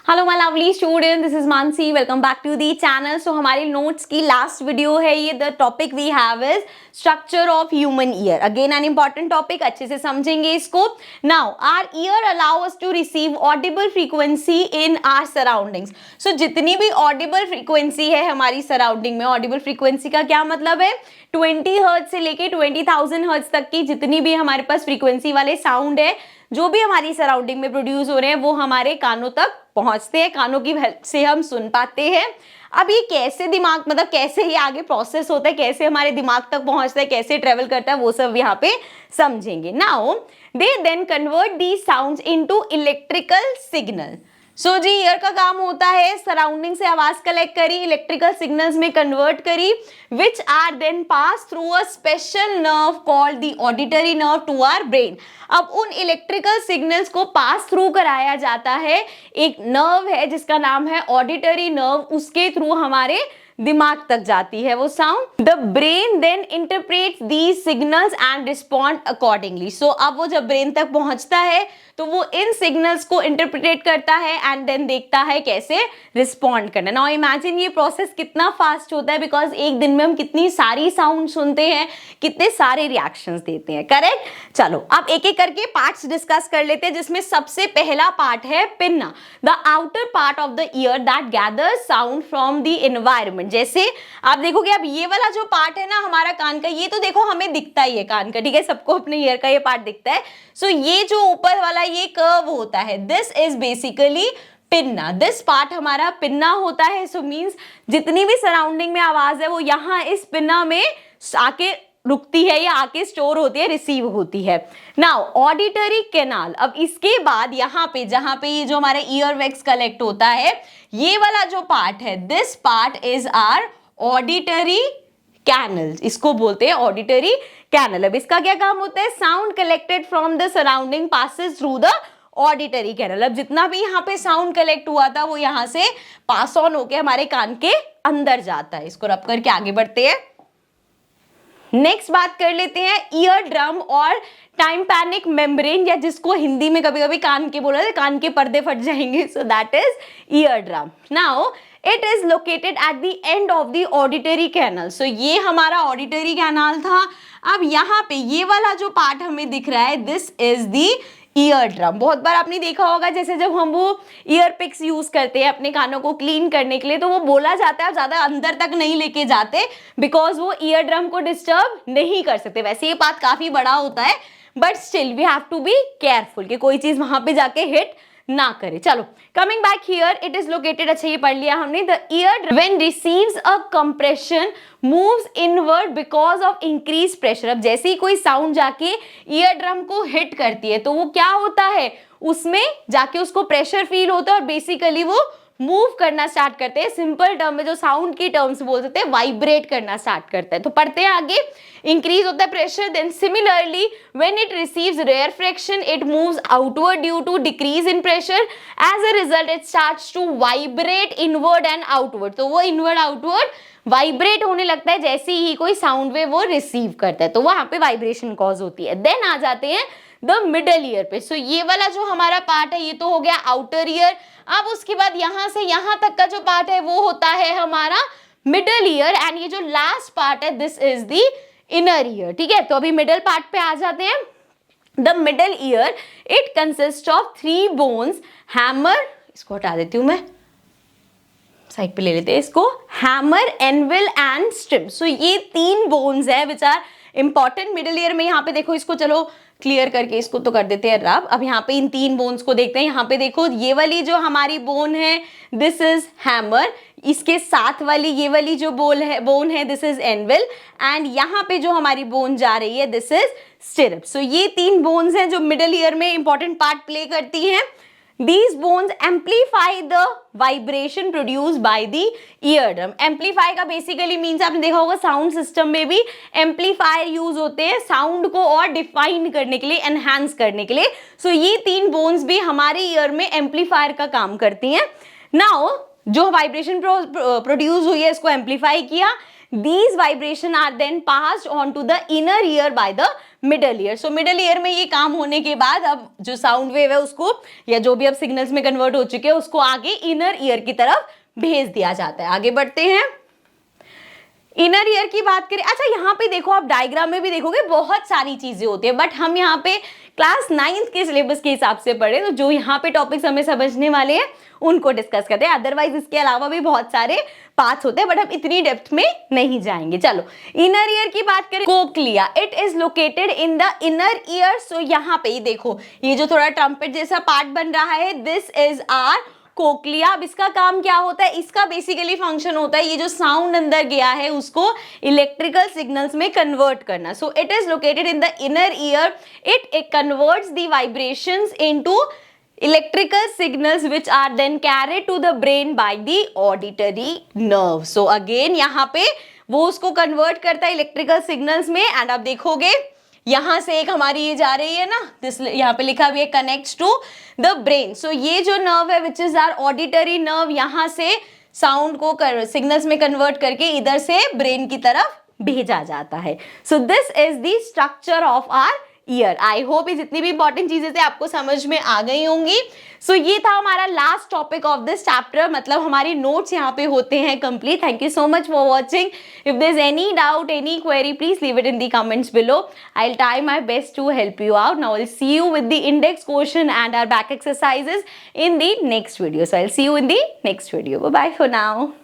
Hello my lovely student, this is Manasi. Welcome back to the channel. So हमारी notes की last video है ये। The topic we have is structure of human ear. Again an important topic, अच्छे से समझेंगे इसको। Now our ear allow us to receive audible frequency in our surroundings. So जितनी भी ऑडिबल फ्रीक्वेंसी है हमारी सराउंडिंग में, ऑडिबल फ्रीक्वेंसी का क्या मतलब है, 20 हर्ट्ज से लेके 20,000 हर्ट्ज तक की जितनी भी हमारे पास फ्रीक्वेंसी वाले साउंड है, जो भी हमारी सराउंडिंग में प्रोड्यूस हो रहे हैं, वो हमारे कानों तक पहुंचते हैं, कानों की हेल्प से हम सुन पाते हैं। अब ये कैसे दिमाग, मतलब कैसे ये आगे प्रोसेस होता है, कैसे हमारे दिमाग तक पहुंचता है, कैसे ट्रेवल करता है, वो सब यहाँ पे समझेंगे। Now they then convert these sounds into electrical signal. So जी ईयर का काम होता है सराउंडिंग से आवाज कलेक्ट करी, इलेक्ट्रिकल सिग्नल्स में कन्वर्ट करी, which are then pass through a special nerve called the auditory nerve to our brain. अब उन इलेक्ट्रिकल सिग्नल्स को पास थ्रू कराया जाता है, एक नर्व है जिसका नाम है ऑडिटरी नर्व, उसके थ्रू हमारे दिमाग तक जाती है वो sound. The brain then interprets these signals and respond accordingly. So अब वो जब ब्रेन तक पहुंचता है तो वो इन सिग्नल्स को इंटरप्रेट करता है एंड देन देखता है कैसे रिस्पॉन्ड करना। नाउ इमेजिन ये प्रोसेस कितना फास्ट होता है, बिकॉज एक दिन में हम कितनी सारी साउंड सुनते हैं, कितने सारे रिएक्शंस देते हैं, करेक्ट। चलो अब एक एक करके पार्ट्स डिस्कस कर लेते हैं, जिसमें सबसे पहला पार्ट है pinna, the outer part of the year that gathers sound from the environment. जैसे आप देखोगे, अब ये वाला जो पार्ट है ना हमारा कान का, ये तो देखो हमें दिखता ही है कान का, ठीक है, सबको अपने ईयर का ये पार्ट दिखता है। सो ये जो ऊपर वाला ये कर्व होता है, this is basically pinna, this part हमारा पिन्ना होता है। सो मींस जितनी भी सराउंडिंग में आवाज है वो यहाँ इस पिन्ना में आके रुकती है या आके स्टोर होती है, रिसीव होती है। नाउ ऑडिटरी कैनाल, अब इसके बाद यहाँ पे जहां पे ये जो हमारे ईयर वैक्स कलेक्ट होता है, ये वाला जो पार्ट है, this part is our auditory canal, इसको बोलते हैं ऑडिटरी कैनल। अब इसका क्या काम होता है, sound collected from the surrounding passes through the auditory canal. अब जितना भी यहाँ पे साउंड कलेक्ट हुआ था वो यहाँ से पास ऑन होके हमारे कान के अंदर जाता है। इसको रब करके आगे बढ़ते हैं। नेक्स्ट बात कर लेते हैं ईयर ड्रम और टाइम्पैनिक मेम्ब्रेन, या जिसको हिंदी में कभी कभी कान के बोला जाता है, कान के पर्दे फट जाएंगे, so that is ear drum. Now it is located at the end of the auditory canal. So ये हमारा ऑडिटरी कैनाल था। अब यहाँ पे ये वाला जो पार्ट हमें दिख रहा है, this is the ear drum. बहुत बार आपने देखा होगा, जैसे जब हम वो ईयर पिक्स यूज करते हैं अपने कानों को क्लीन करने के लिए, तो वो बोला जाता है ज्यादा अंदर तक नहीं लेके जाते, बिकॉज वो ईयर ड्रम को डिस्टर्ब नहीं कर सकते। वैसे ये पार्ट काफी बड़ा होता है, but still we have to be careful कि कोई चीज वहां पे जाके हिट ना करे। चलो coming back here, it is located, अच्छा ये पढ़ लिया हमने। The year when receives a compression moves inward because of increase pressure. अब जैसे ही कोई साउंड जाके ईयर ड्रम को हिट करती है तो वो क्या होता है, उसमें जाके उसको प्रेशर फील होता है और बेसिकली वो मूव करना स्टार्ट करते हैं। सिंपल टर्म में जो साउंड की टर्म्स बोल सकते हैं, वाइब्रेट करना स्टार्ट करता है। तो पढ़ते हैं आगे, इंक्रीज होता है pressure, then similarly when it receives rarefaction it moves outward due to decrease in pressure, as a result it starts to vibrate inward and outward. तो वो इनवर्ड आउटवर्ड वाइब्रेट होने लगता है जैसे ही कोई साउंड वेव वो receive करता है, तो वहां पे वाइब्रेशन कॉज होती है। देन आ जाते हैं द मिडल ईयर पे। सो ये वाला जो हमारा पार्ट है ये तो हो गया आउटर ईयर। अब उसके बाद यहां से यहां तक का जो पार्ट है वो होता है हमारा मिडल ईयर, एंड ये जो लास्ट पार्ट है this is the inner year, ठीक है। तो अभी मिडल पार्ट पे आ जाते हैं। The middle ear it consist of 3 bones, hammer, इसको हटा देती हूं मैं, साइड पे ले लेते हैं इसको, hammer, anvil and stirrup. So ये 3 बोन्स है which are important middle ear में। यहाँ पे देखो, इसको चलो क्लियर करके इसको तो कर देते हैं रब। अब यहाँ पे इन 3 बोन्स को देखते हैं। यहाँ पे देखो ये वाली जो हमारी बोन है दिस इज हैमर, इसके साथ वाली ये वाली जो बोन है दिस इज एनविल, एंड यहाँ पे जो हमारी बोन जा रही है दिस इज स्टिरअप। सो ये 3 बोन्स हैं जो मिडल ईयर में इंपॉर्टेंट पार्ट प्ले करती हैं। These bones amplify the vibration produced by the eardrum. Amplify का basically means आपने देखा होगा साउंड सिस्टम में भी एम्पलीफायर यूज होते हैं साउंड को और डिफाइन करने के लिए, एनहांस करने के लिए। सो ये 3 बोन्स भी हमारे ईयर में एम्पलीफायर का काम करती हैं। नाउ जो वाइब्रेशन प्रोड्यूस हुई है इसको एम्पलीफाई किया, these vibration are then passed on to the inner ear by the middle ear. So middle ear में ये काम होने के बाद अब जो साउंड वेव है उसको, या जो भी अब सिग्नल्स में कन्वर्ट हो चुके हैं, उसको आगे इनर ईयर की तरफ भेज दिया जाता है. आगे बढ़ते हैं. इनर ईयर की बात करें, अच्छा यहाँ पे देखो, आप डायग्राम में भी देखोगे बहुत सारी चीजें होती है, बट हम यहाँ पे क्लास 9th के सिलेबस के हिसाब से पढ़े, तो जो यहाँ पे टॉपिक्स हमें समझने वाले हैं उनको डिस्कस करते हैं. अदरवाइज इसके अलावा भी बहुत सारे पार्ट्स होते हैं, बट हम इतनी डेप्थ में नहीं जाएंगे. चलो, इनर ईयर की बात करें, cochlea, it is located in the inner ear. So यहाँ पे देखो, ये जो थोड़ा ट्रम्पेट जैसा पार्ट बन रहा है, दिस इज आर कोक्लिया. अब इसका काम क्या होता है, इसका बेसिकली फंक्शन होता है ये जो साउंड अंदर गया है उसको इलेक्ट्रिकल सिग्नल्स में कन्वर्ट करना. So it is located in the inner year. It converts the vibrations into electrical signals which are then carried to the brain by the auditory nerve. So again यहाँ पे वो उसको convert करता है electrical signals में. And आप देखोगे यहां से एक हमारी ये जा रही है ना, दिस यहाँ पे लिखा भी है connects to the brain. So ये जो नर्व है which is our auditory nerve, यहाँ से साउंड को सिग्नल्स में कन्वर्ट करके इधर से ब्रेन की तरफ भेजा जाता है. So this is the structure of our ear. I hope ये जितनी भी इंपॉर्टेंट चीजें थे आपको समझ में आ गई होंगी. सो ये था हमारा last topic of this chapter, मतलब हमारी नोट्स यहाँ पे होते हैं complete. Thank you so much for watching. If there is any doubt, any query, please leave it in the comments below. I will try my best to help you out. Now I'll see you with the index question and our back exercises in the next video. So I'll see you in the next video. Bye bye for now.